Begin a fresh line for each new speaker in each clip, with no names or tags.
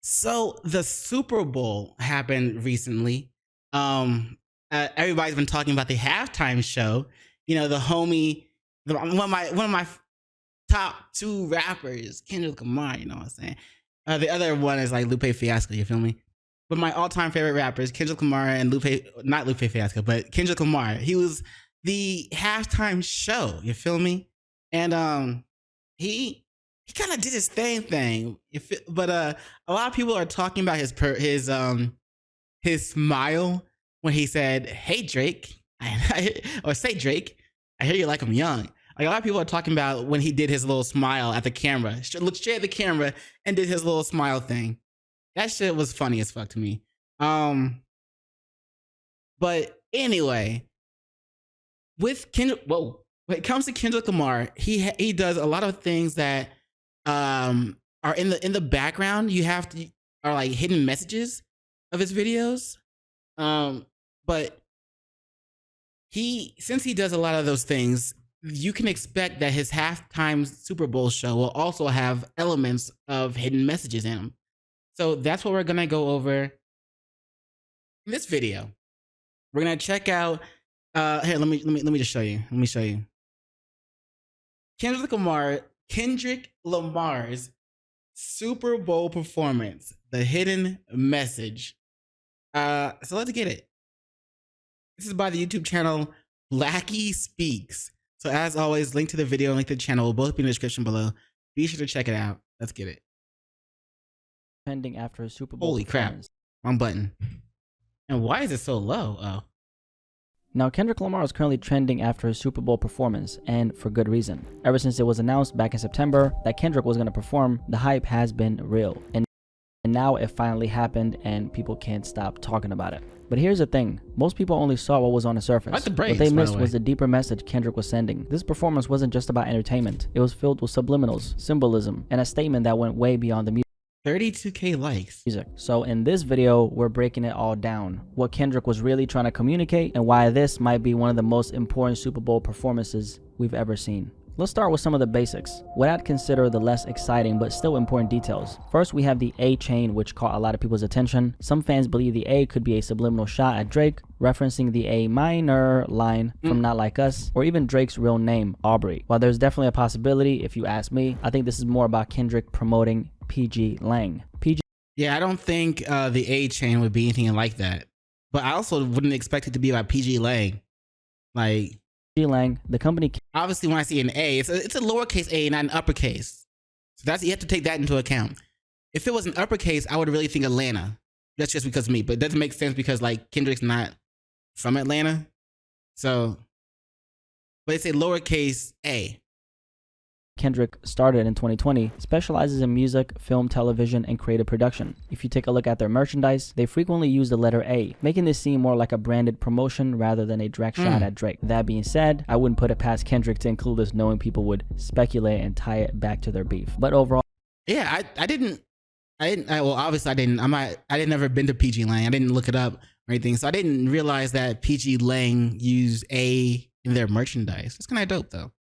So the Super Bowl happened recently. Everybody's been talking about the halftime show. You know, the homie, one of my top two rappers, Kendrick Lamar. You know what I'm saying? The other one is like Lupe Fiasco. You feel me? But my all-time favorite rappers, Kendrick Lamar and not Lupe Fiasco, but Kendrick Lamar. He was the halftime show. You feel me? And he kind of did his thing. But a lot of people are talking about his smile when he said, "Hey Drake," or "Say Drake, I hear you like I'm young." Like a lot of people are talking about when he did his little smile at the camera, looked straight at the camera and did his little smile thing. That shit was funny as fuck to me. But anyway, with Kendrick, when it comes to Kendrick Lamar, he does a lot of things that are in the background. Are like hidden messages of his videos. But since he does a lot of those things, you can expect that his halftime Super Bowl show will also have elements of hidden messages in them. So that's what we're gonna go over in this video. We're gonna check out. Here, let me just show you. Let me show you. Kendrick Lamar's Super Bowl performance, the hidden message. So let's get it. This is by the YouTube channel BlackySpeakz. So as always, link to the video and link to the channel will both be in the description below. Be sure to check it out. Let's get it.
Trending after a Super Bowl.
Holy crap. Wrong button. And why is it so low? Oh.
Now, Kendrick Lamar is currently trending after his Super Bowl performance, and for good reason. Ever since it was announced back in September that Kendrick was going to perform, the hype has been real. And now it finally happened, and people can't stop talking about it. But here's the thing, most people only saw what was on the surface.
Like the braids,
what they missed was the deeper message Kendrick was sending. This performance wasn't just about entertainment. It was filled with subliminals, symbolism, and a statement that went way beyond the music.
32K likes.
So in this video, we're breaking it all down. What Kendrick was really trying to communicate and why this might be one of the most important Super Bowl performances we've ever seen. Let's start with some of the basics, what I'd consider the less exciting but still important details. First, we have the A chain, which caught a lot of people's attention. Some fans believe the A could be a subliminal shot at Drake, referencing the A minor line from Not Like Us, or even Drake's real name, Aubrey. While there's definitely a possibility, if you ask me, I think this is more about Kendrick promoting PG Lang.
Yeah, I don't think the A chain would be anything like that. But I also wouldn't expect it to be about PG Lang. Like,
Lang, the company.
Obviously, when I see an A, it's a lowercase a, not an uppercase. So you have to take that into account. If it was an uppercase, I would really think Atlanta. That's just because of me, but it doesn't make sense because like Kendrick's not from Atlanta. So, but it's a lowercase a.
Kendrick started in 2020, specializes in music, film, television, and creative production. If you take a look at their merchandise, they frequently use the letter A, making this seem more like a branded promotion rather than a direct shot at Drake. That being said, I wouldn't put it past Kendrick to include this, knowing people would speculate and tie it back to their beef. But overall,
yeah, well, obviously I didn't never been to PG Lang. I didn't look it up or anything. So I didn't realize that PG Lang used A in their merchandise. It's kind of dope though.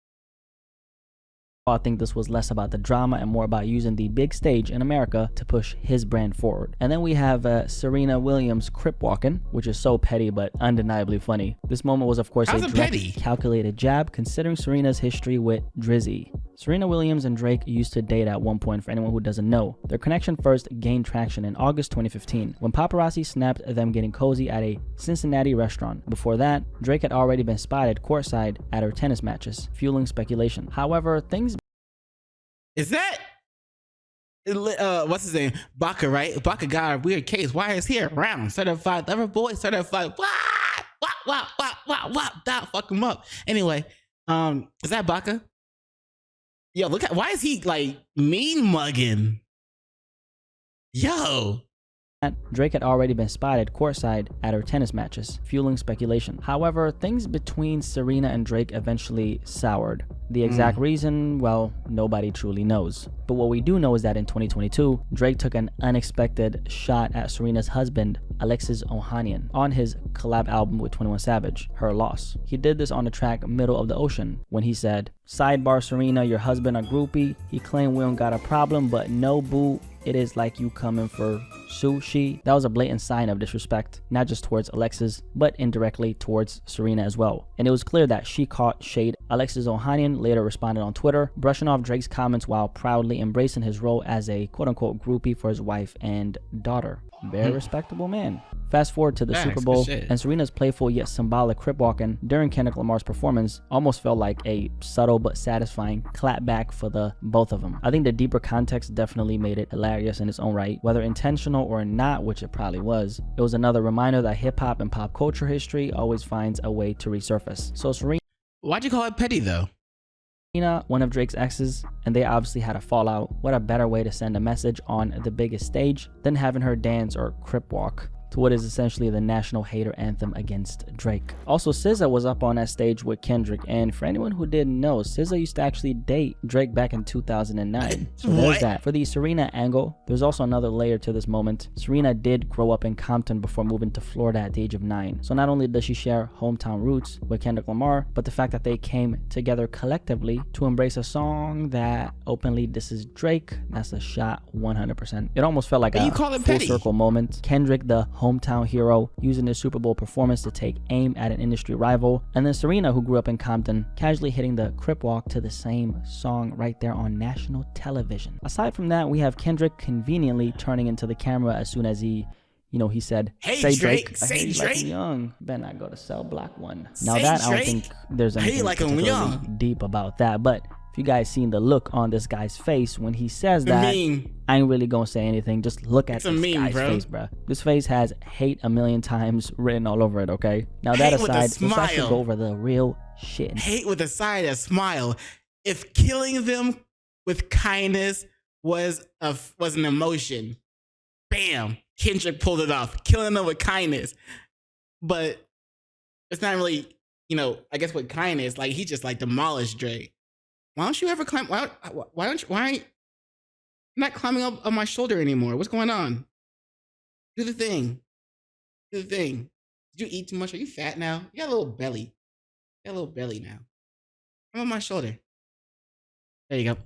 I think this was less about the drama and more about using the big stage in America to push his brand forward. And then we have Serena Williams crip walking, which is so petty but undeniably funny. This moment was of course a direct, calculated jab considering Serena's history with Drizzy. Serena Williams and Drake used to date at one point, for anyone who doesn't know. Their connection first gained traction in August 2015 when paparazzi snapped them getting cozy at a Cincinnati restaurant. Before that, Drake had already been spotted courtside at her tennis matches, fueling speculation. However, things...
Is that what's his name? Baka, right? Baka got a weird case. Why is he around? Certified lover boy, certified what? That fuck him up. Anyway, is that Baka? Yo, look at, why is he like mean mugging? Yo.
Drake had already been spotted courtside at her tennis matches, fueling speculation. However, things between Serena and Drake eventually soured. The exact reason, well, nobody truly knows. But what we do know is that in 2022, Drake took an unexpected shot at Serena's husband, Alexis Ohanian, on his collab album with 21 Savage, Her Loss. He did this on the track Middle of the Ocean, when he said, "Sidebar Serena, your husband a groupie. He claimed we don't got a problem, but no boo. it is like you coming for sushi. That was a blatant sign of disrespect, not just towards Alexis, but indirectly towards Serena as well. And it was clear that she caught shade. Alexis Ohanian later responded on Twitter, brushing off Drake's comments while proudly embracing his role as a quote-unquote groupie for his wife and daughter. Very respectable man. Fast forward to the Super Bowl, and Serena's playful yet symbolic crip walking during Kendrick Lamar's performance almost felt like a subtle but satisfying clapback for the both of them. I think the deeper context definitely made it hilarious in its own right. Whether intentional or not, which it probably was, it was another reminder that hip-hop and pop culture history always finds a way to resurface. So Serena...
Why'd you call it petty though?
One of Drake's exes, and they obviously had a fallout. What a better way to send a message on the biggest stage than having her dance or crip walk to what is essentially the national hater anthem against Drake. Also, SZA was up on that stage with Kendrick, and for anyone who didn't know, SZA used to actually date Drake back in 2009. So there's that. For the Serena angle, there's also another layer to this moment. Serena did grow up in Compton before moving to Florida at the age of 9. So not only does she share hometown roots with Kendrick Lamar, but the fact that they came together collectively to embrace a song that openly disses Drake, that's a shot 100%. It almost felt like a full circle moment. Kendrick, the hometown hero, using his Super Bowl performance to take aim at an industry rival, and then Serena, who grew up in Compton, casually hitting the crip walk to the same song right there on national television. Aside from that, we have Kendrick conveniently turning into the camera as soon as he said,
"Hey
say
Drake,
I
say Drake,
like young, better not go to cell block 1."
Say
Now that I don't
Drake.
think there's anything
like
particularly deep about that, but if you guys seen the look on this guy's face when he says that, I ain't really gonna say anything. Just look at this guy's face, bro. This face has hate a million times written all over it, okay? Now that aside, let's actually go over the real shit.
Hate with a side, a smile. If killing them with kindness was an emotion, bam, Kendrick pulled it off. Killing them with kindness. But it's not really, I guess with kindness, like he just like demolished Drake. Why don't you ever climb? Why are you not climbing up on my shoulder anymore? What's going on? Do the thing. Do the thing. Did you eat too much? Are you fat now? You got a little belly. You got a little belly now. I'm on my shoulder. There you go.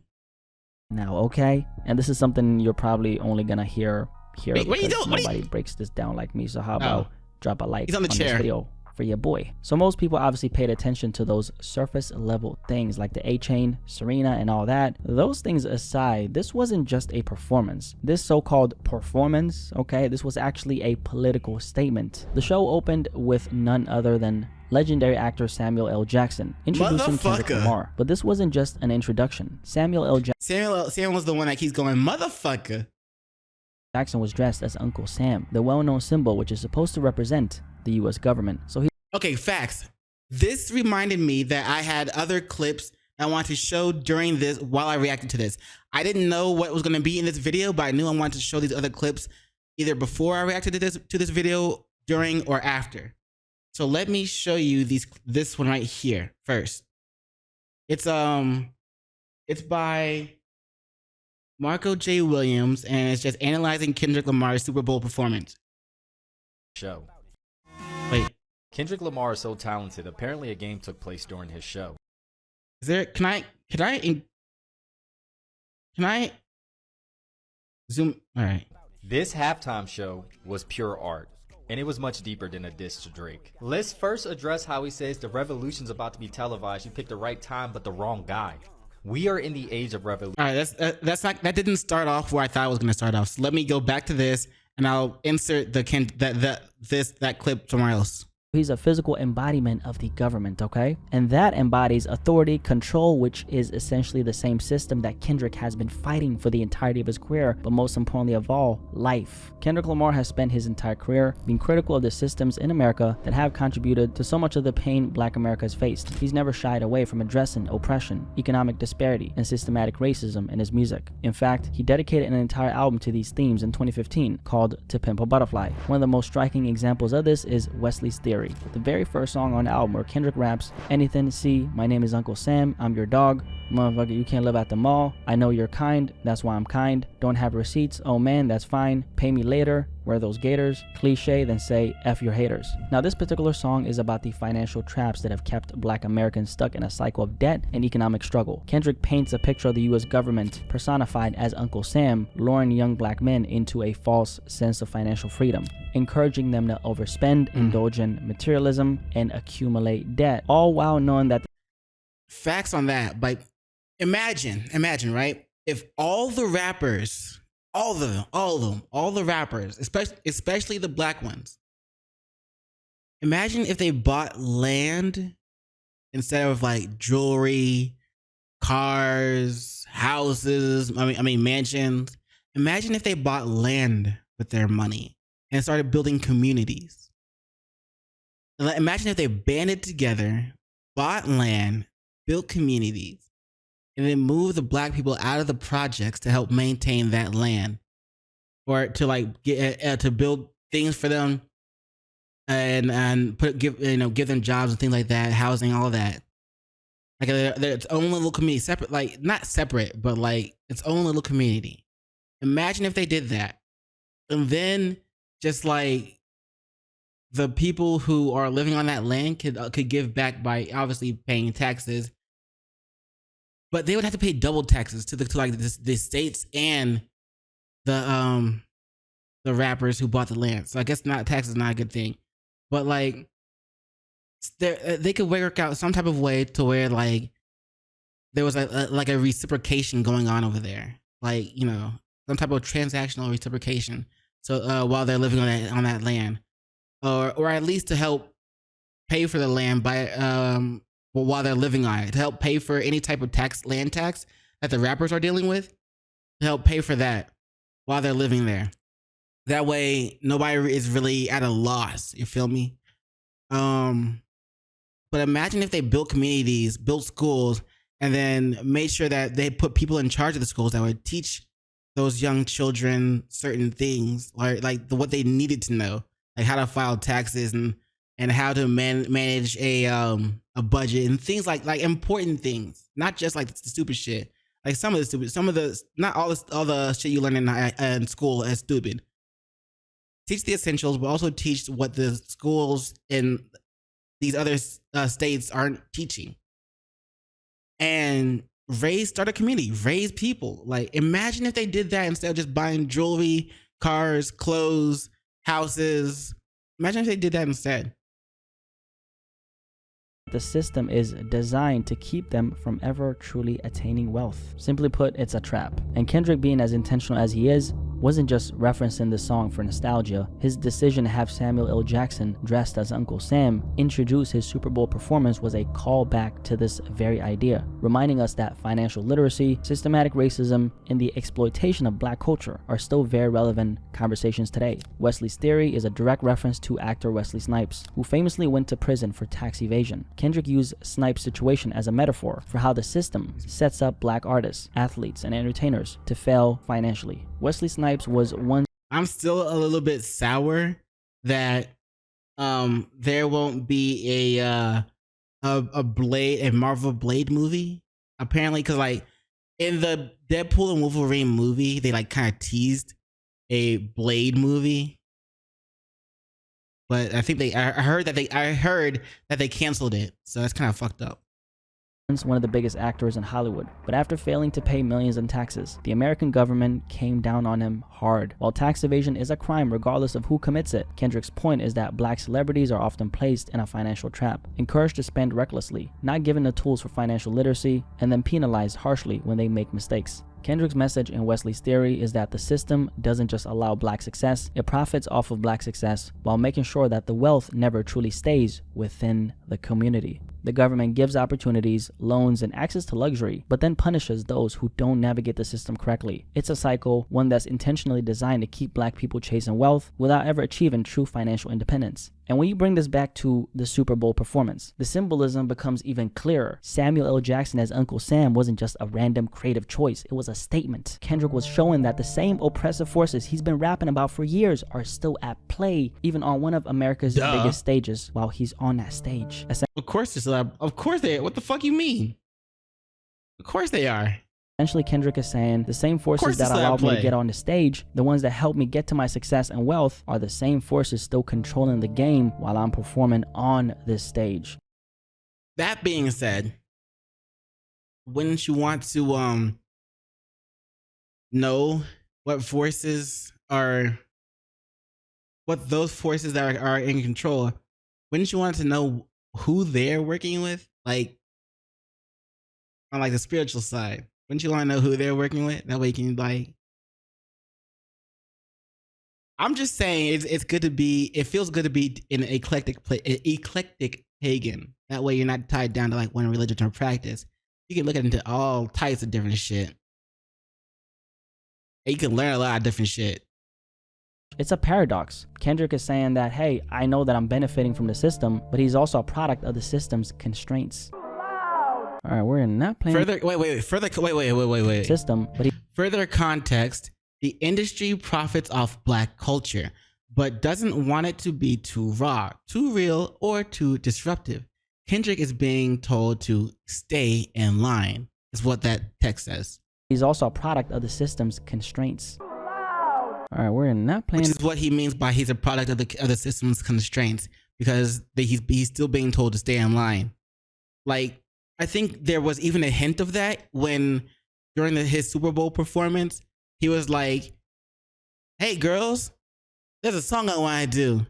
Now, okay? And this is something you're probably only gonna hear
Wait, what are you doing?
Nobody breaks this down like me. So how about drop a like
He's on the chair.
This video for your boy. So most people obviously paid attention to those surface level things like the A-Chain, Serena, and all that. Those things aside, this wasn't just a performance. This so-called performance, okay, this was actually a political statement. The show opened with none other than legendary actor Samuel L. Jackson introducing Kendrick Lamar. But this wasn't just an introduction. Samuel was the one that keeps going, motherfucker. Jackson was dressed as Uncle Sam, the well-known symbol which is supposed to represent the U.S. government. So
okay, facts. This reminded me that I had other clips I wanted to show during this while I reacted to this. I didn't know what was going to be in this video, but I knew I wanted to show these other clips either before I reacted to this video, during, or after. So let me show you this one right here first. It's by Marco J. Williams, and it's just analyzing Kendrick Lamar's Super Bowl performance.
Show.
Wait.
Kendrick Lamar is so talented. Apparently a game took place during his show.
Is there, can I zoom? All right.
This halftime show was pure art, and it was much deeper than a diss to Drake. Let's first address how he says the revolution's about to be televised. You picked the right time, but the wrong guy. We are in the age of revolution.
All right, that didn't start off where I thought it was going to start off. So let me go back to this, and I'll insert that clip somewhere else.
He's a physical embodiment of the government, okay? And that embodies authority, control, which is essentially the same system that Kendrick has been fighting for the entirety of his career, but most importantly of all, life. Kendrick Lamar has spent his entire career being critical of the systems in America that have contributed to so much of the pain Black America has faced. He's never shied away from addressing oppression, economic disparity, and systematic racism in his music. In fact, he dedicated an entire album to these themes in 2015 called To Pimp a Butterfly. One of the most striking examples of this is Wesley's Theory, the very first song on the album, where Kendrick raps, "Anything to see, my name is Uncle Sam, I'm your dog, motherfucker, you can't live at the mall, I know you're kind, that's why I'm kind, don't have receipts, oh man, that's fine, pay me later, Wear those gators, cliche, then say F your haters. Now this particular song is about the financial traps that have kept black Americans stuck in a cycle of debt and economic struggle. Kendrick paints a picture of the US government personified as Uncle Sam, luring young black men into a false sense of financial freedom, encouraging them to overspend, indulge in materialism, and accumulate debt, all while knowing that
facts on that. Like, imagine, right? If all the rappers, all the rappers, especially the black ones, imagine if they bought land instead of like jewelry, cars, houses, I mean mansions. Imagine if they bought land with their money and started building communities. Imagine if they banded together, bought land, built communities, and then moved the black people out of the projects to help maintain that land, or to like get to build things for them, and give them jobs and things like that, housing, all of that. Like its own little community, separate, like not separate, but like its own little community. Imagine if they did that, and then just like the people who are living on that land could give back by obviously paying taxes, but they would have to pay double taxes to the states and the rappers who bought the land. So I guess taxes is not a good thing, but like they could work out some type of way to where like there was a reciprocation going on over there, like some type of transactional reciprocation. So while they're living on that land, or at least to help pay for the land while they're living on it, to help pay for any type of land tax that the rappers are dealing with, to help pay for that while they're living there. That way, nobody is really at a loss. You feel me? But imagine if they built communities, built schools, and then made sure that they put people in charge of the schools that would teach those young children certain things, or like what they needed to know, like how to file taxes and how to manage a budget and things like important things, not just like the stupid shit. Like not all the shit you learn in school is stupid. Teach the essentials, but also teach what the schools in these other states aren't teaching. And start a community, raise people. Like, imagine if they did that instead of just buying jewelry, cars, clothes, houses. Imagine if they did that instead.
The system is designed to keep them from ever truly attaining wealth. Simply put, it's a trap. And Kendrick, being as intentional as he is, wasn't just referencing this song for nostalgia. His decision to have Samuel L. Jackson, dressed as Uncle Sam, introduce his Super Bowl performance was a callback to this very idea, reminding us that financial literacy, systematic racism, and the exploitation of black culture are still very relevant conversations today. Wesley's theory is a direct reference to actor Wesley Snipes, who famously went to prison for tax evasion. Kendrick used Snipes' situation as a metaphor for how the system sets up black artists, athletes, and entertainers to fail financially. Wesley Snipes was one.
I'm still a little bit sour that there won't be a Marvel Blade movie, apparently, because like in the Deadpool and Wolverine movie, they like kind of teased a Blade movie, but I think I heard that they canceled it, so that's kind of fucked up.
One of the biggest actors in Hollywood, but after failing to pay millions in taxes, the American government came down on him hard. While tax evasion is a crime regardless of who commits it, Kendrick's point is that black celebrities are often placed in a financial trap, encouraged to spend recklessly, not given the tools for financial literacy, and then penalized harshly when they make mistakes. Kendrick's message in Wesley's theory is that the system doesn't just allow black success, it profits off of black success while making sure that the wealth never truly stays within the community. The government gives opportunities, loans, and access to luxury, but then punishes those who don't navigate the system correctly. It's a cycle, one that's intentionally designed to keep black people chasing wealth without ever achieving true financial independence. And when you bring this back to the Super Bowl performance, the symbolism becomes even clearer. Samuel L. Jackson as Uncle Sam wasn't just a random creative choice, it was a statement. Kendrick was showing that the same oppressive forces he's been rapping about for years are still at play, even on one of America's biggest stages while he's on that stage.
Of course they. What the fuck you mean? Of course they are.
Essentially, Kendrick is saying the same forces that allowed me to get on the stage, the ones that helped me get to my success and wealth, are the same forces still controlling the game while I'm performing on this stage.
That being said, wouldn't you want to know what forces are, what those forces that are in control? Wouldn't you want to know who they're working with, like on like the spiritual side? Wouldn't you want to know who they're working with? That way you can like. I'm just saying it's good to be. It feels good to be in an eclectic pagan. That way you're not tied down to like one religion or practice. You can look into all types of different shit. And you can learn a lot of different shit.
It's a paradox. Kendrick is saying that, hey, I know that I'm benefiting from the system, but he's also a product of the system's constraints. All right, we're not playing
Wait.
System, but
Further context: the industry profits off Black culture, but doesn't want it to be too raw, too real, or too disruptive. Kendrick is being told to stay in line, is what that text says.
He's also a product of the system's constraints. All right, we're not playing.
Which is what he means by he's a product of the system's constraints, because he's still being told to stay in line. Like, I think there was even a hint of that when during his Super Bowl performance, he was like, "Hey girls, there's a song I want to do,"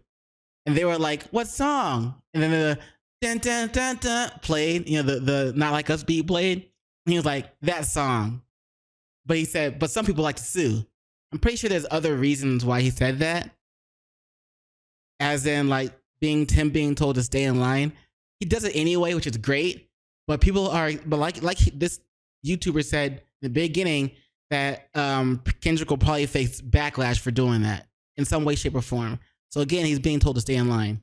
and they were like, "What song?" And then the dun dun dun dun played, the Not Like Us beat played. And he was like, "That song," but he said, "But some people like to sue." I'm pretty sure there's other reasons why he said that, as in like being told to stay in line. He does it anyway, which is great. But people are, like this YouTuber said in the beginning, that Kendrick will probably face backlash for doing that in some way, shape, or form. So again, he's being told to stay in line.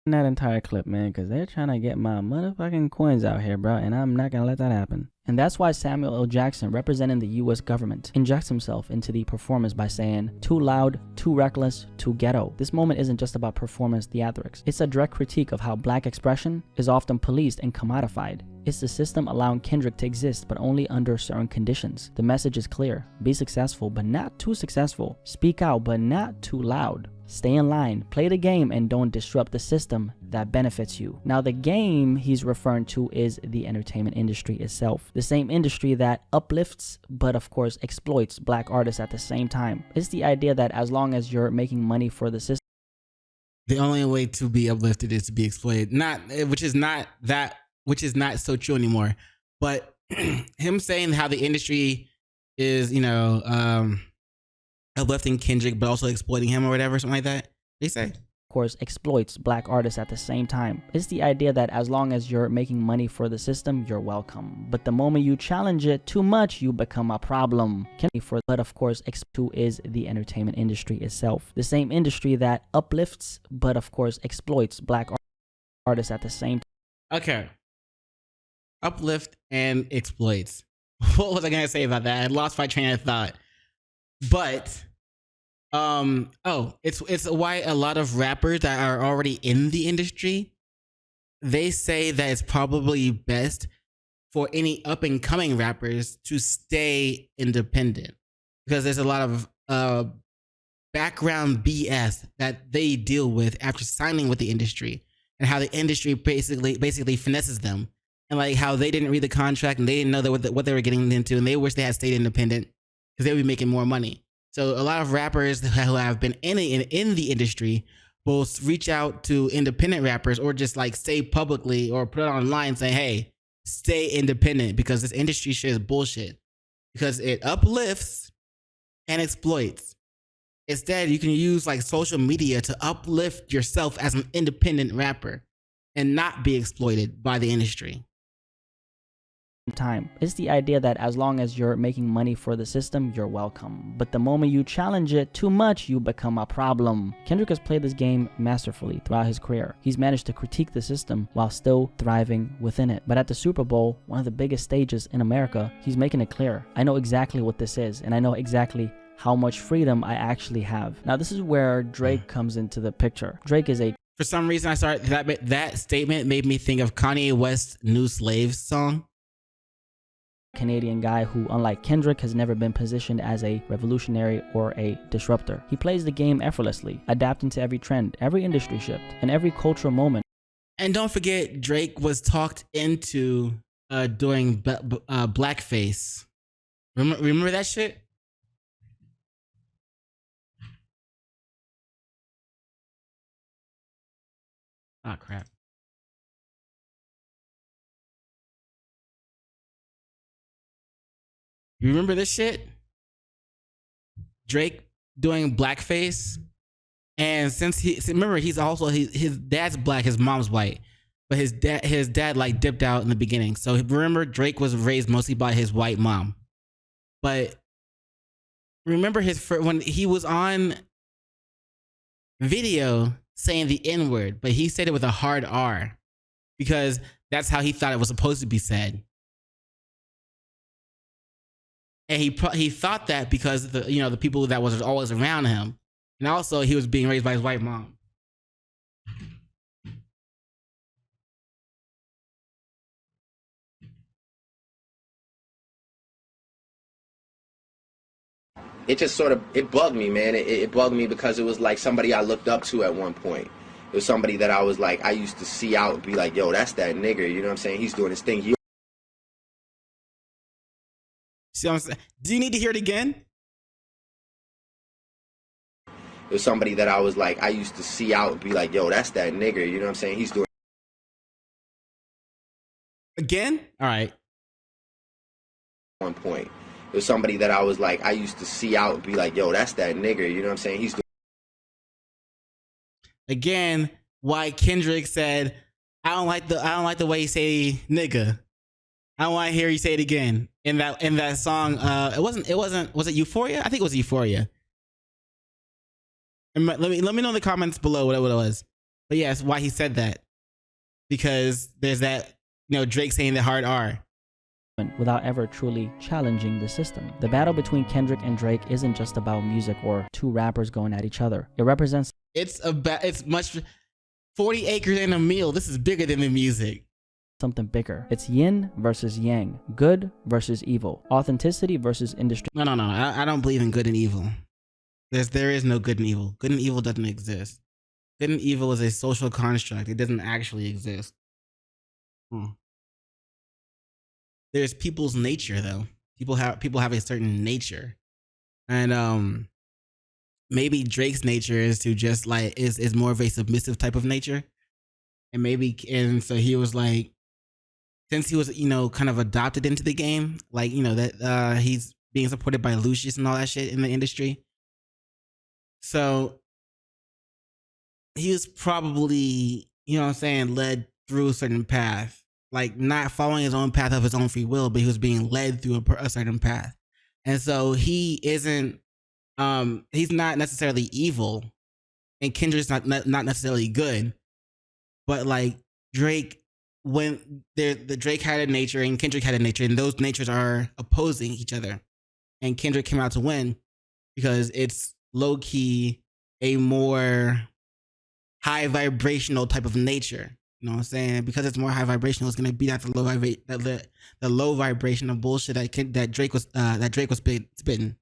That entire clip, man, because they're trying to get my motherfucking coins out here, bro, and I'm not gonna let that happen. And that's why Samuel L. Jackson, representing the US government, injects himself into the performance by saying, "Too loud, too reckless, too ghetto." This moment isn't just about performance theatrics. It's a direct critique of how Black expression is often policed and commodified. It's the system allowing Kendrick to exist, but only under certain conditions. The message is clear: be successful, but not too successful. Speak out, but not too loud. Stay in line, play the game, and don't disrupt the system that benefits you. Now, the game he's referring to is the entertainment industry itself. The same industry that uplifts, but of course exploits Black artists at the same time. It's the idea that as long as you're making money for the system,
the only way to be uplifted is to be exploited. Which is not so true anymore. But him saying how the industry is, uplifting Kendrick, but also exploiting him or whatever, something like that. They say.
Of course, exploits Black artists at the same time. It's the idea that as long as you're making money for the system, you're welcome. But the moment you challenge it too much, you become a problem. But of course, X2 is the entertainment industry itself. The same industry that uplifts, but of course exploits Black artists at the same time. Okay.
Uplift and exploits. What was I gonna say about that? I lost my train of thought. But it's why a lot of rappers that are already in the industry, they say that it's probably best for any up and coming rappers to stay independent, because there's a lot of background BS that they deal with after signing with the industry, and how the industry basically finesses them, and like how they didn't read the contract and they didn't know what they were getting into, and they wish they had stayed independent because they would be making more money. So a lot of rappers who have been in the industry will reach out to independent rappers, or just like say publicly or put it online saying, "Hey, stay independent, because this industry shit is bullshit, because it uplifts and exploits." Instead, you can use like social media to uplift yourself as an independent rapper and not be exploited by the industry.
Time. It's the idea that as long as you're making money for the system, you're welcome. But the moment you challenge it too much, you become a problem. Kendrick has played this game masterfully throughout his career. He's managed to critique the system while still thriving within it. But at the Super Bowl, one of the biggest stages in America, he's making it clear: I know exactly what this is, and I know exactly how much freedom I actually have. Now, this is where Drake comes into the picture. Drake is a...
For some reason, I started that statement made me think of Kanye West's New Slaves song.
Canadian guy who, unlike Kendrick, has never been positioned as a revolutionary or a disruptor. He plays the game effortlessly, adapting to every trend, every industry shift, and every cultural moment.
And don't forget, Drake was talked into doing blackface. Remember that shit? Oh, crap. You remember this shit? Drake doing blackface. And since remember, he's also his dad's black, his mom's white, but his dad like dipped out in the beginning. So remember, Drake was raised mostly by his white mom. But remember when he was on video saying the N-word, but he said it with a hard R because that's how he thought it was supposed to be said. And he thought that because the people that was always around him, and also he was being raised by his white mom.
It just sort of, it bugged me, man. It bugged me because it was like somebody I looked up to at one point. It was somebody that I was like, I used to see out and be like, yo, that's that nigga. You know what I'm saying? He's doing his thing.
See what I'm saying? Do you need to hear it again?
It was somebody that I was like, I used to see out and be like, yo, that's that nigga. You know what I'm saying? He's doing.
Again? All right.
One point. It was somebody that I was like, I used to see out and be like, yo, that's that nigga. You know what I'm saying? He's doing.
Again, why Kendrick said, I don't like the way you say nigga. I don't want to hear you say it again. In that song, was it Euphoria? I think it was Euphoria. And let me know in the comments below what it was. But yes, why he said that. Because there's that, Drake saying the hard R.
Without ever truly challenging the system. The battle between Kendrick and Drake isn't just about music or two rappers going at each other. It represents
it's much 40 acres and a meal. This is bigger than the music.
Something bigger. It's yin versus yang, good versus evil, authenticity versus industry.
No. I don't believe in good and evil. There is no good and evil. Good and evil doesn't exist. Good and evil is a social construct. It doesn't actually exist. There's people's nature though. People have a certain nature, and maybe Drake's nature is to just like is more of a submissive type of nature, and so he was like, since he was kind of adopted into the game, like that he's being supported by Lucius and all that shit in the industry. So he was probably led through a certain path. Like not following his own path of his own free will, but he was being led through a certain path. And so he isn't, he's not necessarily evil, and Kendrick's not necessarily good, but like Drake, when the Drake had a nature and Kendrick had a nature, and those natures are opposing each other, and Kendrick came out to win because it's low key a more high vibrational type of nature. You know what I'm saying? Because it's more high vibrational, it's gonna be that the low vibration of bullshit that Drake was spitting.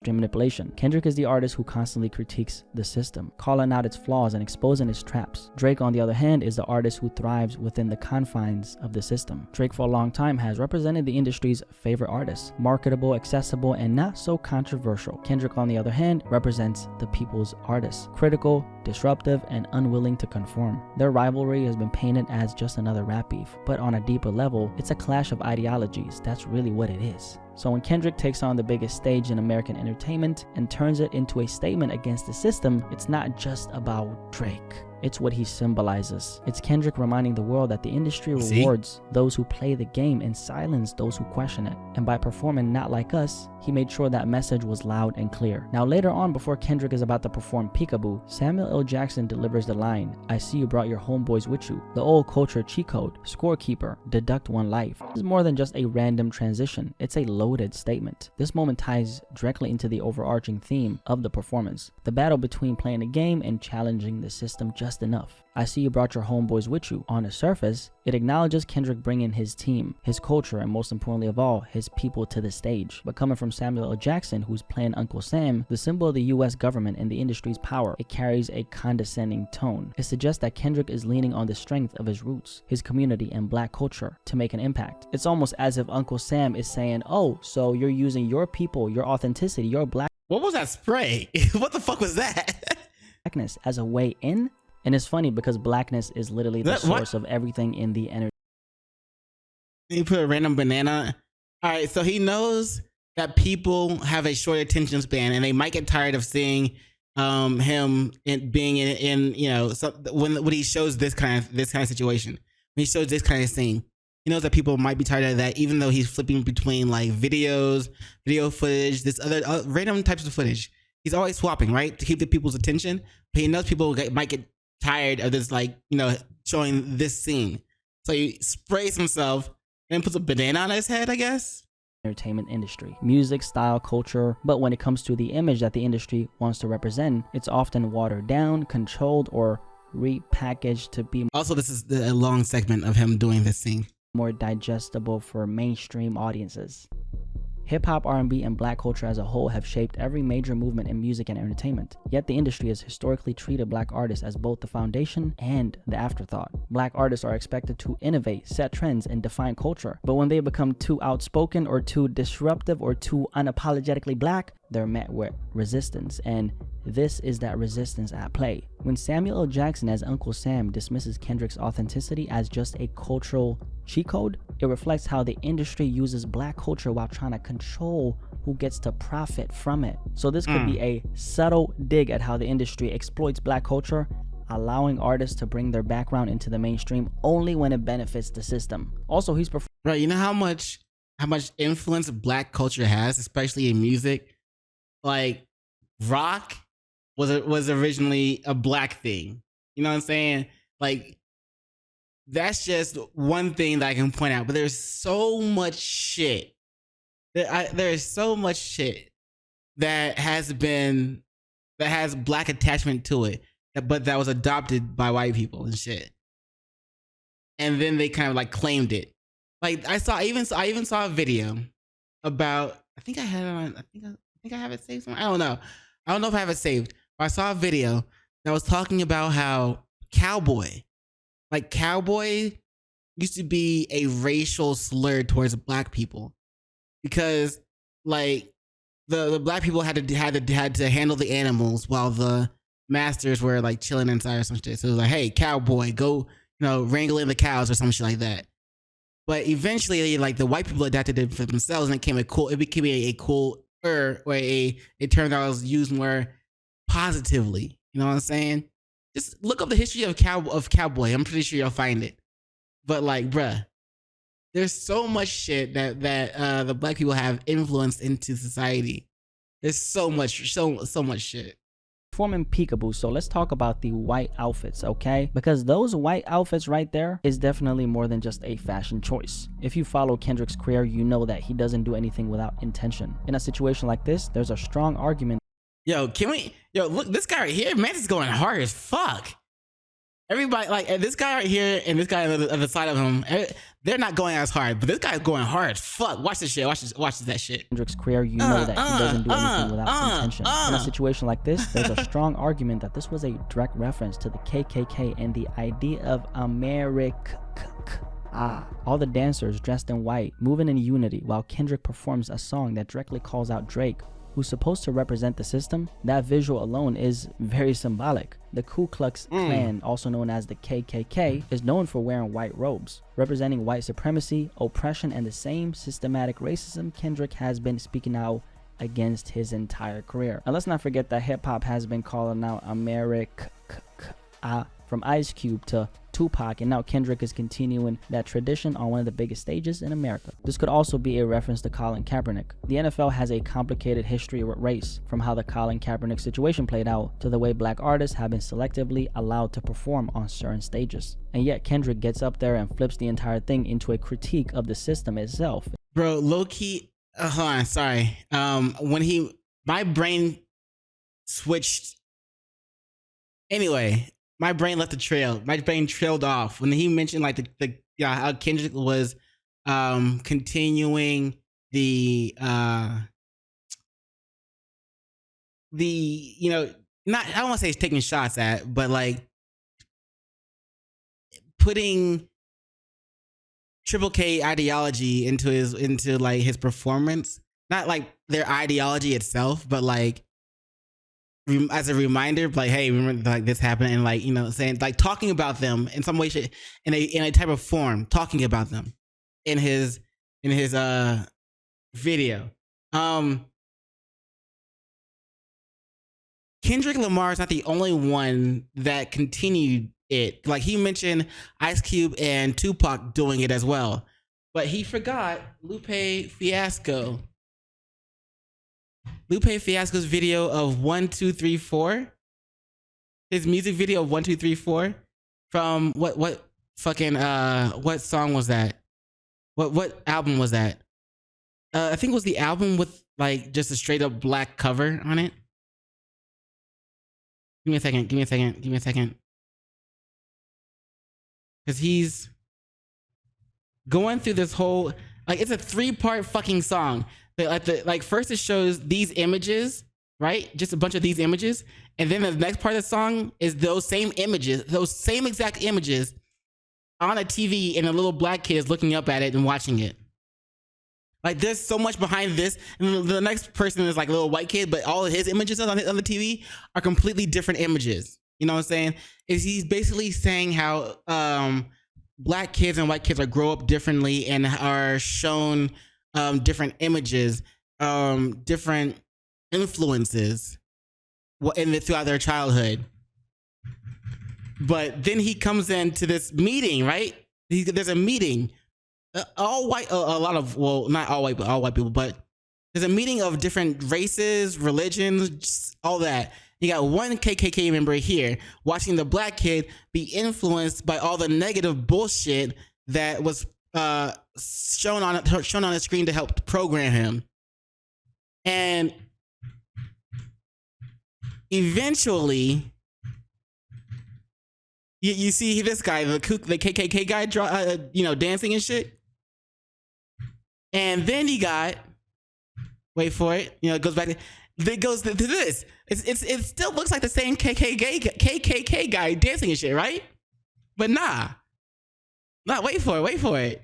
Manipulation. Kendrick is the artist who constantly critiques the system, calling out its flaws and exposing its traps. Drake, on the other hand, is the artist who thrives within the confines of the system. Drake for a long time has represented the industry's favorite artist, marketable, accessible, and not so controversial. Kendrick, on the other hand, represents the people's artist, critical, disruptive, and unwilling to conform. Their rivalry has been painted as just another rap beef, but on a deeper level, it's a clash of ideologies. That's really what it is. So when Kendrick takes on the biggest stage in American entertainment and turns it into a statement against the system, it's not just about Drake. It's what he symbolizes. It's Kendrick reminding the world that the industry rewards those who play the game and silence those who question it. And by performing Not Like Us, he made sure that message was loud and clear. Now later on, before Kendrick is about to perform Peekaboo, Samuel L. Jackson delivers the line, "I see you brought your homeboys with you." The old culture cheat code, scorekeeper, deduct one life. This is more than just a random transition. It's a loaded statement. This moment ties directly into the overarching theme of the performance. The battle between playing the game and challenging the system just just enough. I see you brought your homeboys with you. On the surface, it acknowledges Kendrick bringing his team, his culture, and most importantly of all, his people to the stage. But coming from Samuel L. Jackson, who's playing Uncle Sam, the symbol of the US government and the industry's power, it carries a condescending tone. It suggests that Kendrick is leaning on the strength of his roots, his community, and black culture to make an impact. It's almost as if Uncle Sam is saying, oh, so you're using your people, your authenticity, your black...
What was that spray? What the fuck was that?
...blackness as a way in? And it's funny because blackness is literally the source of everything in the energy.
He put a random banana. All right, so he knows that people have a short attention span, and they might get tired of seeing him being in you know, when he shows this kind of situation. When he shows this kind of scene, he knows that people might be tired of that, even though he's flipping between like video footage, this other random types of footage. He's always swapping, right, to keep the people's attention. But he knows people might get tired of this, like, you know, showing this scene. So he sprays himself and puts a banana on his head, I guess.
Entertainment industry, music, style, culture, but when it comes to the image that the industry wants to represent, it's often watered down, controlled, or repackaged to be...
Also, this is a long segment of him doing this scene.
...more digestible for mainstream audiences. Hip-hop, R&B, and black culture as a whole have shaped every major movement in music and entertainment. Yet the industry has historically treated black artists as both the foundation and the afterthought. Black artists are expected to innovate, set trends, and define culture. But when they become too outspoken or too disruptive or too unapologetically black, they're met with resistance, and this is that resistance at play. When Samuel L. Jackson as Uncle Sam dismisses Kendrick's authenticity as just a cultural cheat code, it reflects how the industry uses black culture while trying to control who gets to profit from it. So this could be a subtle dig at how the industry exploits black culture, allowing artists to bring their background into the mainstream only when it benefits the system. Also, he's
right. You know how much influence black culture has, especially in music. Like, rock was originally a black thing. You know what I'm saying? Like, that's just one thing that I can point out. But there's so much shit. There's so much shit that has black attachment to it, but that was adopted by white people and shit. And then they kind of like claimed it. Like, I even saw a video about, I think I had it on, I think I have it saved somewhere. I don't know if I have it saved. But I saw a video that was talking about how cowboy used to be a racial slur towards black people, because like the black people had to handle the animals while the masters were like chilling inside or some shit. So it was like, hey, cowboy, go, you know, wrangle in the cows or some shit like that. But eventually, like, the white people adapted it for themselves, and it became a cool or a term that was used more positively. You know what I'm saying? Just look up the history of cowboy. I'm pretty sure you'll find it. But like, bruh, there's so much shit that the black people have influenced into society. There's so much shit.
Performing peekaboo. So let's talk about the white outfits, okay? Because those white outfits right there is definitely more than just a fashion choice. If you follow Kendrick's career, you know that he doesn't do anything without intention. In a situation like this, there's a strong argument.
Look, this guy right here, man, is going hard as fuck. Everybody, like, this guy right here and this guy on the side of him, they're not going as hard, but this guy's going hard as fuck. Watch this shit. Watch that shit.
Kendrick's career, you know that he doesn't do anything without intention. In a situation like this, there's a strong argument that this was a direct reference to the KKK and the idea of America. All the dancers dressed in white, moving in unity, while Kendrick performs a song that directly calls out Drake, who's supposed to represent the system. That visual alone is very symbolic. The Ku Klux Klan, also known as the KKK, is known for wearing white robes, representing white supremacy, oppression, and the same systematic racism Kendrick has been speaking out against his entire career. And let's not forget that hip-hop has been calling out America, from Ice Cube to Tupac, and now Kendrick is continuing that tradition on one of the biggest stages in America. This could also be a reference to Colin Kaepernick. The NFL has a complicated history with race, from how the Colin Kaepernick situation played out to the way black artists have been selectively allowed to perform on certain stages. And yet Kendrick gets up there and flips the entire thing into a critique of the system itself.
Bro, low-key, hold on, sorry. My brain switched. Anyway, my brain left a trail. My brain trailed off when he mentioned like the how Kendrick was continuing the not, I don't want to say he's taking shots at, but like putting Triple K ideology into like his performance, not like their ideology itself, but like as a reminder, like, hey, remember like this happened, and like, saying like talking about them in some way, in a type of form, talking about them in his video. Kendrick Lamar is not the only one that continued it. Like he mentioned Ice Cube and Tupac doing it as well, but he forgot Lupe Fiasco. Lupe Fiasco's video of 1 2 3 4. His music video of 1 2 3 4 from what fucking what song was that? What album was that? I think it was the album with like just a straight up black cover on it. Give me a second. Because he's going through this whole, like, it's a 3-part fucking song. Like first it shows these images, right? Just a bunch of these images. And then the next part of the song is those same images, those same exact images on a TV, and a little black kid is looking up at it and watching it. Like there's so much behind this, and the next person is like a little white kid, but all of his images on the TV are completely different images. You know what I'm saying? He's basically saying how black kids and white kids are grow up differently and are shown different images, different influences throughout their childhood. But then he comes into this meeting, right? There's a meeting. All white, a lot of, well, not all white, but all white people, but there's a meeting of different races, religions, all that. You got one KKK member here watching the black kid be influenced by all the negative bullshit that was shown on the screen to help program him. And eventually, you see this guy, the KKK guy, dancing and shit. And then he got, wait for it, it goes back to, it goes to this. It still looks like the same KKK guy dancing and shit, right? But nah, wait for it.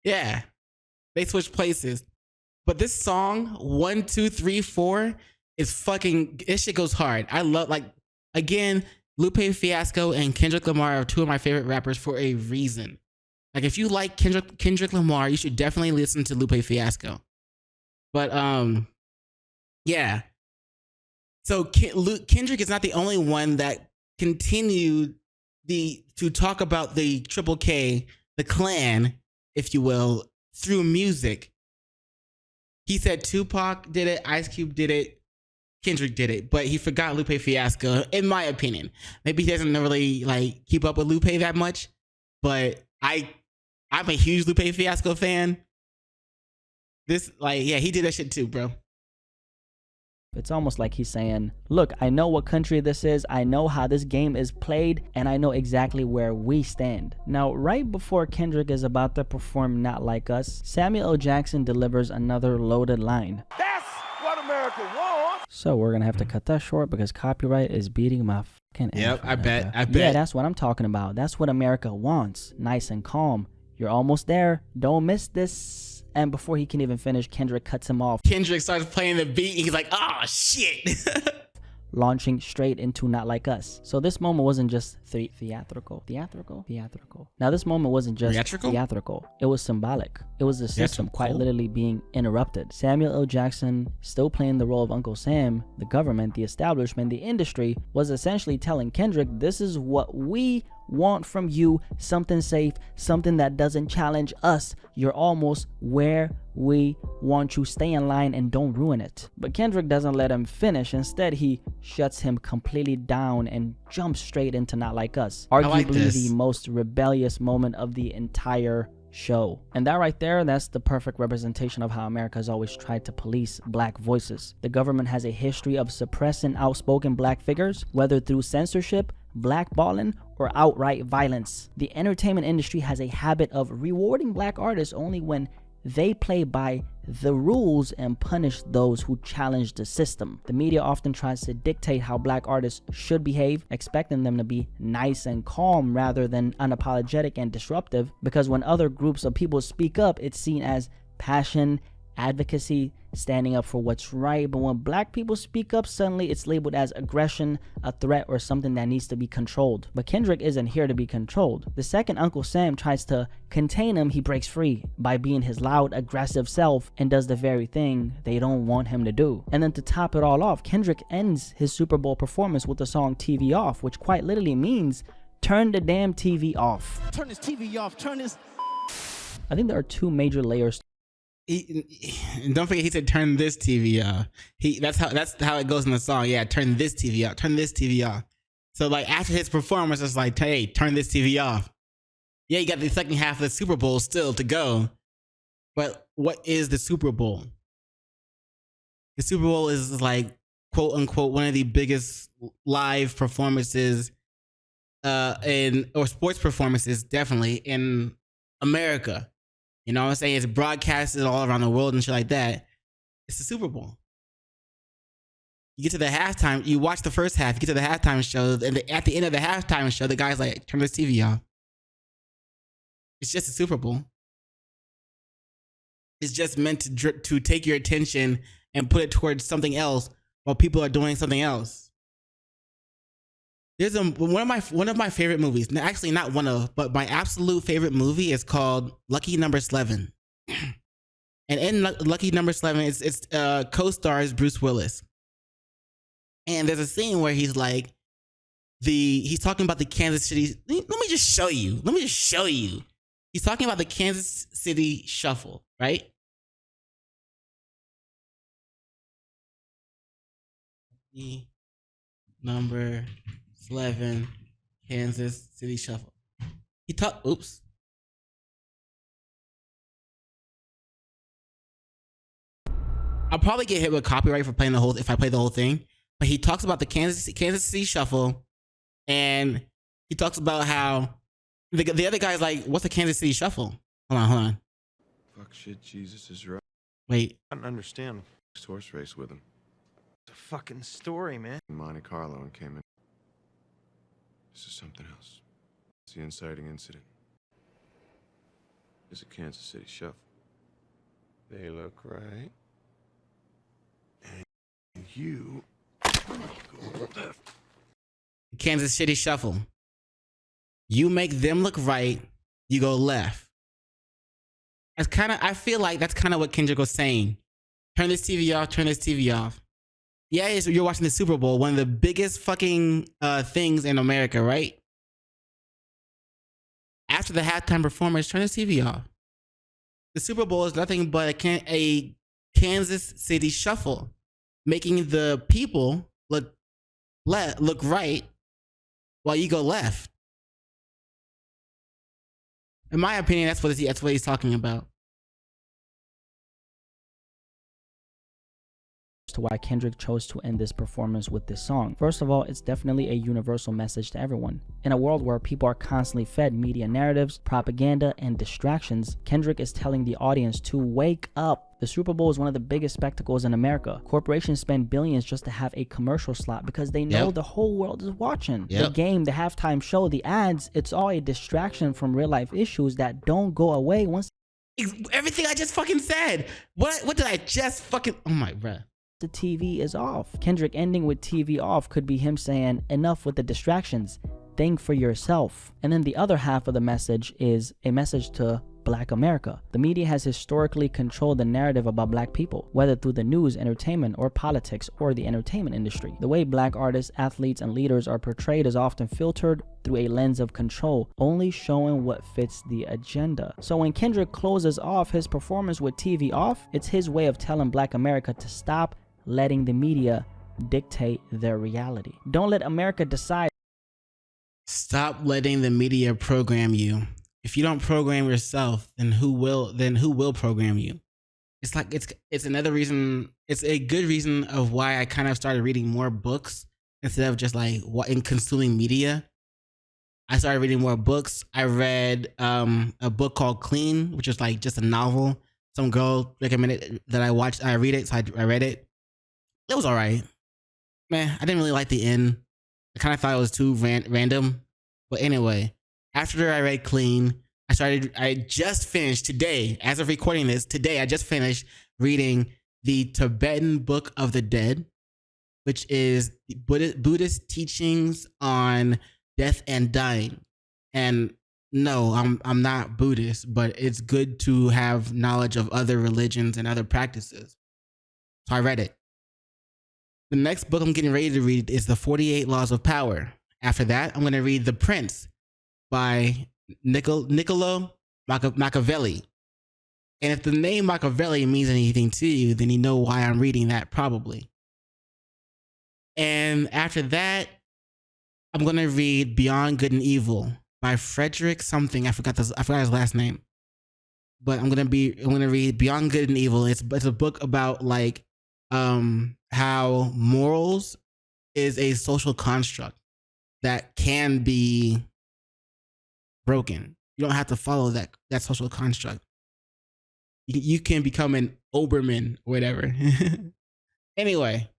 Yeah, they switched places. But this song, 1 2 3 4, is fucking, this shit goes hard. I love, like, again, Lupe Fiasco and Kendrick Lamar are two of my favorite rappers for a reason. Like, if you like Kendrick Lamar, you should definitely listen to Lupe Fiasco. But yeah. So Kendrick is not the only one that continued to talk about the Triple K, the clan, if you will, through music. He said Tupac did it, Ice Cube did it, Kendrick did it, but he forgot Lupe Fiasco, in my opinion. Maybe he doesn't really like keep up with Lupe that much, but I'm a huge Lupe Fiasco fan. This, like, yeah, he did that shit too, bro.
It's almost like he's saying, look, I know what country this is, I know how this game is played, and I know exactly where we stand. Now, right before Kendrick is about to perform Not Like Us, Samuel L. Jackson delivers another loaded line.
That's what America wants!
So we're gonna have to cut that short because copyright is beating my fucking ass.
Yep, I bet.
Yeah, that's what I'm talking about. That's what America wants. Nice and calm. You're almost there. Don't miss this. And before he can even finish, Kendrick cuts him off.
Kendrick starts playing the beat. He's like, oh, shit.
Launching straight into Not Like Us. So this moment wasn't just theatrical. Now this moment wasn't just theatrical. It was symbolic. It was the system quite literally being interrupted. Samuel L. Jackson, still playing the role of Uncle Sam, the government, the establishment, the industry, was essentially telling Kendrick, this is what we want from you, something safe, something that doesn't challenge us. You're almost where we want you. Stay in line and don't ruin it. But Kendrick doesn't let him finish. Instead, he shuts him completely down and jumps straight into Not Like Us. Arguably the most rebellious moment of the entire show. And that right there, that's the perfect representation of how America has always tried to police black voices. The government has a history of suppressing outspoken black figures, whether through censorship, blackballing, or outright violence. The entertainment industry has a habit of rewarding black artists only when they play by the rules and punish those who challenge the system. The media often tries to dictate how black artists should behave, expecting them to be nice and calm rather than unapologetic and disruptive, because when other groups of people speak up, it's seen as passion, advocacy, standing up for what's right. But when black people speak up, suddenly it's labeled as aggression, a threat, or something that needs to be controlled. But Kendrick isn't here to be controlled. The second Uncle Sam tries to contain him, he breaks free by being his loud, aggressive self and does the very thing they don't want him to do. And then to top it all off, Kendrick ends his Super Bowl performance with the song TV Off, which quite literally means turn the damn TV off.
Turn this TV off, turn this.
I think there are two major layers.
And don't forget, he said, "Turn this TV off." That's how it goes in the song. Yeah, turn this TV off. Turn this TV off. So like after his performance, it's like, hey, turn this TV off. Yeah, you got the second half of the Super Bowl still to go. But what is the Super Bowl? The Super Bowl is like, quote unquote, one of the biggest live performances or sports performances definitely in America. You know what I'm saying? It's broadcasted all around the world and shit like that. It's the Super Bowl. You get to the halftime, you watch the first half, you get to the halftime show, and at the end of the halftime show, the guy's like, turn this TV off. It's just a Super Bowl. It's just meant to take your attention and put it towards something else while people are doing something else. There's one of my favorite movies. Actually, not one of, but my absolute favorite movie is called Lucky Number 11. And in Lucky Number 11, it's co-stars Bruce Willis. And there's a scene where he's like, he's talking about the Kansas City. Let me just show you. He's talking about the Kansas City Shuffle, right? Number 11, Kansas City Shuffle. Oops. I'll probably get hit with copyright for playing if I play the whole thing. But he talks about the Kansas City Shuffle, and he talks about how the other guy's like, "What's the Kansas City Shuffle?" Hold on.
Fuck shit, Jesus is right.
Wait.
I don't understand. Horse race with him.
It's a fucking story, man.
Monte Carlo and came in. This is something else. It's the inciting incident. It's a Kansas City Shuffle. They look right. And you go left.
Kansas City Shuffle. You make them look right, you go left. I feel like that's kind of what Kendrick was saying. Turn this TV off, turn this TV off. Yeah, you're watching the Super Bowl, one of the biggest fucking things in America, right? After the halftime performance, turn this TV off. The Super Bowl is nothing but a Kansas City Shuffle, making the people look right while you go left. In my opinion, that's what he's talking about.
To why Kendrick chose to end this performance with this song. First of all, it's definitely a universal message to everyone. In a world where people are constantly fed media narratives, propaganda, and distractions, Kendrick is telling the audience to wake up. The Super Bowl is one of the biggest spectacles in America. Corporations spend billions just to have a commercial slot because they know the whole world is watching. The game, the halftime show, the ads, it's all a distraction from real life issues that don't go away once
everything I just fucking said. What did I just fucking... Oh my bruh.
The TV is off. Kendrick ending with TV off could be him saying, enough with the distractions. Think for yourself. And then the other half of the message is a message to Black America. The media has historically controlled the narrative about Black people, whether through the news, entertainment, or politics, or the entertainment industry. The way Black artists, athletes, and leaders are portrayed is often filtered through a lens of control, only showing what fits the agenda. So when Kendrick closes off his performance with TV off, it's his way of telling Black America to stop letting the media dictate their reality. Don't let America decide.
Stop letting the media program you. if you don't program yourself, then who will? Then who will program you? It's like it's another reason. It's a good reason of why I kind of started reading more books instead of just like in consuming media. I started reading more books. I read a book called Clean, which is like just a novel. Some girl recommended that I watched. I read it, so I read it. It was all right. Man, I didn't really like the end. I kind of thought it was too random. But anyway, after I read Clean, I just finished today, as of recording this, today I just finished reading the Tibetan Book of the Dead, which is Buddhist teachings on death and dying. And no, I'm not Buddhist, but it's good to have knowledge of other religions and other practices. So I read it. The next book I'm getting ready to read is The 48 Laws of Power. After that, I'm going to read The Prince by Niccolo Machiavelli. And if the name Machiavelli means anything to you, then you know why I'm reading that probably. And after that, I'm going to read Beyond Good and Evil by Frederick something. I forgot his last name. But I'm going to read Beyond Good and Evil. It's a book about like how morals is a social construct that can be broken. You don't have to follow that social construct. You can become an Oberman or whatever. Anyway.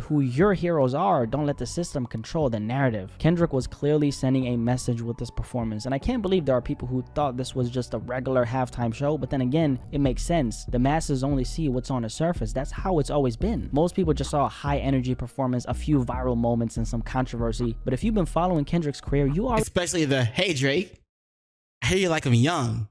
Who your heroes are. Don't let the system control the narrative. Kendrick was clearly sending a message with this performance, and I can't believe there are people who thought this was just a regular halftime show, but then again, it makes sense. The masses only see what's on the surface. That's how it's always been. Most people just saw a high energy performance, a few viral moments, and some controversy, but if you've been following Kendrick's career, you are
especially the, hey Drake, I hear you like him young.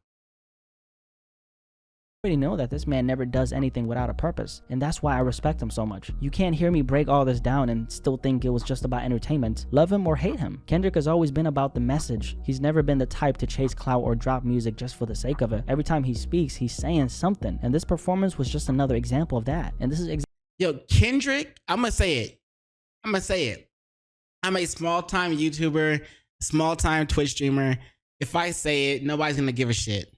already know that this man never does anything without a purpose, and that's why I respect him so much. You can't hear me break all this down and still think it was just about entertainment. Love him or hate him, Kendrick has always been about the message. He's never been the type to chase clout or drop music just for the sake of it. Every time he speaks, he's saying something, and this performance was just another example of that. And this is
Yo, Kendrick, I'm gonna say it. I'm a small-time YouTuber, small-time Twitch streamer. If I say it, nobody's gonna give a shit.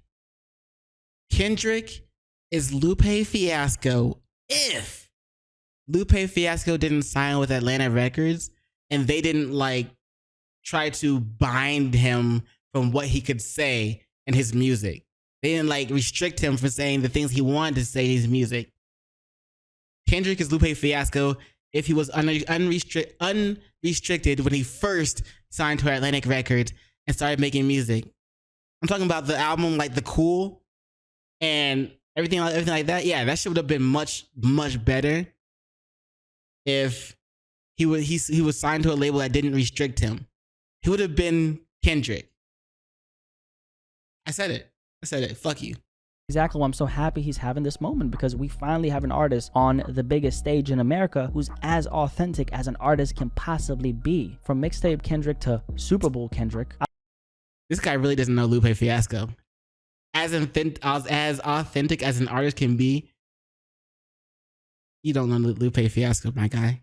Kendrick is Lupe Fiasco if Lupe Fiasco didn't sign with Atlantic Records and they didn't like try to bind him from what he could say in his music. They didn't like restrict him from saying the things he wanted to say in his music. Kendrick is Lupe Fiasco if he was unrestricted when he first signed to Atlantic Records and started making music. I'm talking about the album like The Cool and everything like that. Yeah, that shit would have been much better if he was signed to a label that didn't restrict him. He would have been Kendrick. I said it. Fuck you.
exactly why I'm so happy he's having this moment, because we finally have an artist on the biggest stage in America who's as authentic as an artist can possibly be. From mixtape Kendrick to Super Bowl Kendrick.
This guy really doesn't know Lupe Fiasco. As authentic as an artist can be, you don't know Lupe Fiasco, my guy.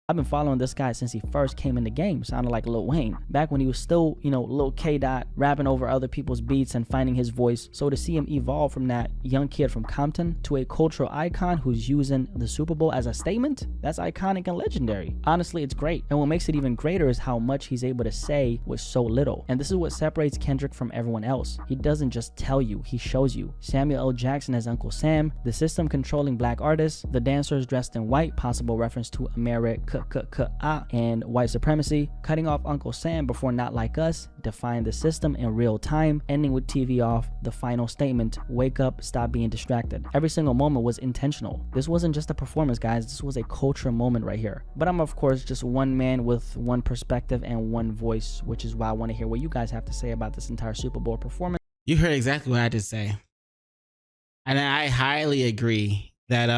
I've been following this guy since he first came in the game, sounded like Lil Wayne. Back when he was still, Lil K. rapping over other people's beats and finding his voice. So to see him evolve from that young kid from Compton to a cultural icon who's using the Super Bowl as a statement, that's iconic and legendary. Honestly, it's great. And what makes it even greater is how much he's able to say with so little. And this is what separates Kendrick from everyone else. He doesn't just tell you, he shows you. Samuel L. Jackson as Uncle Sam, the system controlling black artists, the dancers dressed in white, possible reference to America and white supremacy, cutting off Uncle Sam before Not Like Us, defying the system in real time, ending with TV off, the final statement, wake up, stop being distracted. Every single moment was intentional. This wasn't just a performance, guys, this was a cultural moment right here. But I'm of course just one man with one perspective and one voice, which is why I want to hear what you guys have to say about this entire Super Bowl performance.
You heard exactly what I had to say. And I highly agree that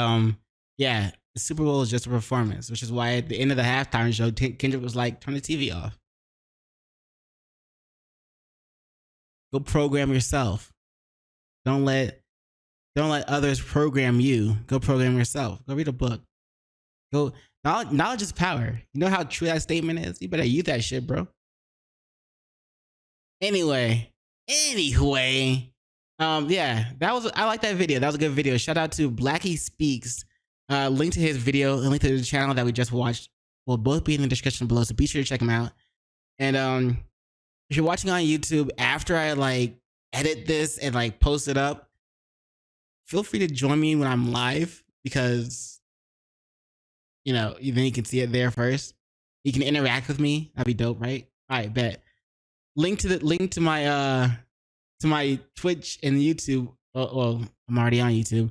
yeah, the Super Bowl is just a performance, which is why at the end of the halftime show, Kendrick was like, turn the TV off. Go program yourself. Don't let others program you. Go program yourself. Go read a book. Go knowledge is power. You know how true that statement is? You better use that shit, bro. Anyway, yeah, I like that video. That was a good video. Shout out to BlackySpeakz. Link to his video and link to the channel that we just watched will both be in the description below. So be sure to check them out. And if you're watching on YouTube after I like edit this and like post it up, feel free to join me when I'm live because then you can see it there first. You can interact with me. That'd be dope, right? All right, bet. Link to my Twitch and YouTube. Well, I'm already on YouTube.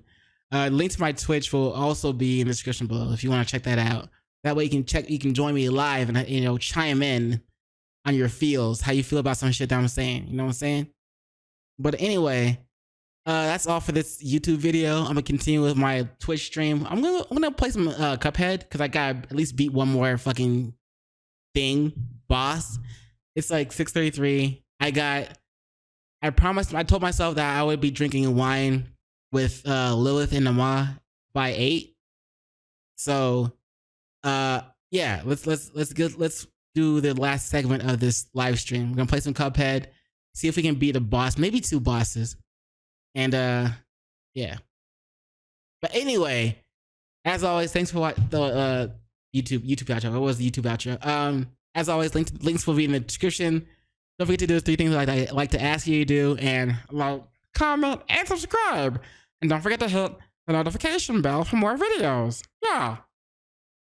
Link to my Twitch will also be in the description below if you want to check that out. That way you can join me live and chime in on your feels, how you feel about some shit that I'm saying. You know what I'm saying? But anyway, that's all for this YouTube video. I'm gonna continue with my Twitch stream. I'm gonna play some Cuphead because I gotta at least beat one more fucking boss. It's like 6:33. I told myself that I would be drinking wine with Lilith and Nama by 8. So yeah, let's do the last segment of this live stream. We're gonna play some Cuphead, see if we can beat a boss, maybe 2 bosses. And yeah. But anyway, as always, thanks for watching the YouTube outro. What was the YouTube outro? As always, links will be in the description. Don't forget to do those 3 things I like to ask you to do, and like, comment, and subscribe. And don't forget to hit the notification bell for more videos. Yeah.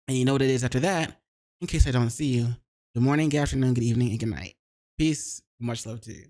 And you know what it is after that, in case I don't see you. Good morning, good afternoon, good evening, and good night. Peace. Much love to you.